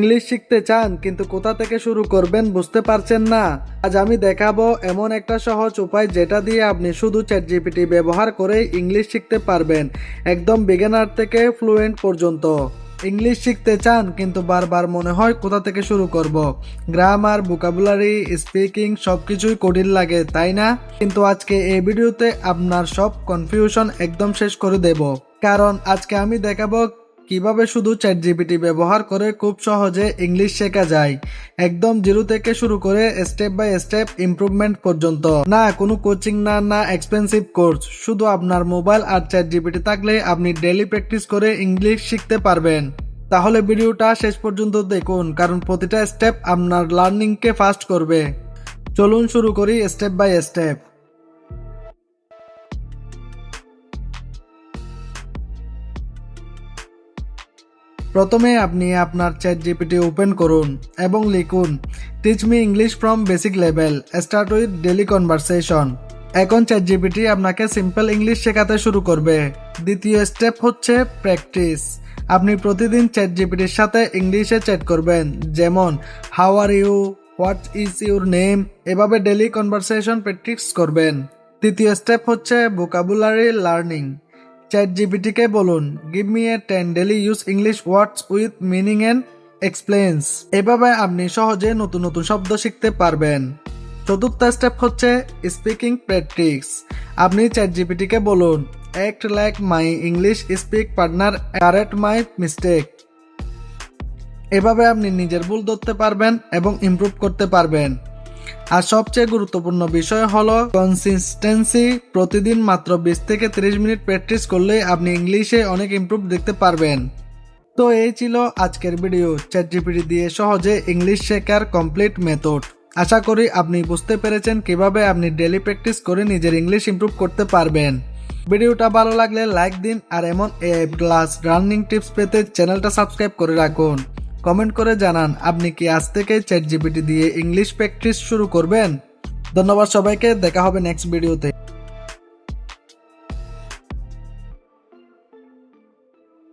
English শিখতে চান কিন্তু কোথা থেকে শুরু করবেন বুঝতে পারছেন না? আজ আমি দেখাবো এমন একটা সহজ উপায় যেটা দিয়ে আপনি শুধু চ্যাটজিপিটি ব্যবহার করে ইংলিশ শিখতে পারবেন, একদম বিগিনার থেকে ফ্লুয়েন্ট পর্যন্ত। ইংলিশ শিখতে চান কিন্তু বারবার মনে হয় কোথা থেকে শুরু করব। গ্রামার, ভোকাবুলারি, স্পিকিং সবকিছুই কঠিন লাগে, তাই না? কিন্তু আজকে এই ভিডিওতে আপনার সব কনফিউশন একদম শেষ করে দেব। কারণ আজকে আমি দেখাবো কিভাবে শুধু চ্যাটজিপিটি ব্যবহার করে খুব সহজে ইংলিশ শেখা যায়, একদম জিরো থেকে শুরু করে স্টেপ বাই স্টেপ ইমপ্রুভমেন্ট পর্যন্ত। না কোনো কোচিং, না এক্সপেন্সিভ কোর্স, শুধু আপনার মোবাইল আর চ্যাটজিপিটি থাকলে আপনি ডেইলি প্র্যাকটিস করে ইংলিশ শিখতে পারবেন। তাহলে ভিডিওটা শেষ পর্যন্ত দেখুন, কারণ প্রতিটা স্টেপ আপনার লার্নিংকে ফাস্ট করবে। চলুন শুরু করি স্টেপ বাই স্টেপ। প্রথমে আপনি আপনার চ্যাটজিপিটি ওপেন করুন এবং লিখুন teach me English from basic level, start with daily conversation. এখন চ্যাটজিপিটি আপনাকে সিম্পল ইংলিশ শেখাতে শুরু করবে। দ্বিতীয় স্টেপ হচ্ছে প্র্যাকটিস। আপনি প্রতিদিন চ্যাটজিপিটির সাথে ইংলিশে চ্যাট করবেন, যেমন how are you, what is your name. এভাবে ডেইলি কনভারসেশন প্র্যাকটিস করবেন। তৃতীয় স্টেপ হচ্ছে ভোকাবুলারি লার্নিং। চ্যাটজিপিটিকে বলুন give me a 10 daily use English words with meaning and explains. এভাবে আপনি সহজে নতুন নতুন শব্দ শিখতে পারবেন। চতুর্থ স্টেপ হচ্ছে স্পিকিং প্র্যাকটিস। আপনি চ্যাটজিপিটিকে বলুন act like my English speak partner, correct my mistake. এভাবে আপনি নিজের ভুল ধরতে পারবেন এবং ইমপ্রুভ করতে পারবেন। আর সবচেয়ে গুরুত্বপূর্ণ বিষয় হলো কনসিস্টেন্সি। প্রতিদিন মাত্র 20 থেকে 30 মিনিট প্র্যাকটিস করলে আপনি ইংলিশে অনেক ইমপ্রুভ দেখতে পারবেন। তো এই ছিল আজকের ভিডিও, চ্যাটজিপিটি দিয়ে সহজে ইংলিশ শেখার কমপ্লিট মেথড। আশা করি আপনি বুঝতে পেরেছেন কিভাবে আপনি ডেইলি প্র্যাকটিস করে নিজের ইংলিশ ইমপ্রুভ করতে পারবেন। ভিডিওটা ভালো লাগলে লাইক দিন, আর এমন ক্লাস লার্নিং টিপস পেতে চ্যানেলটা সাবস্ক্রাইব করে রাখুন। কমেন্ট করে জানান আপনি কি আজ থেকে চ্যাটজিপিটি দিয়ে ইংলিশ প্র্যাকটিস শুরু করবেন। ধন্যবাদ সবাইকে, দেখা হবে নেক্সট ভিডিওতে।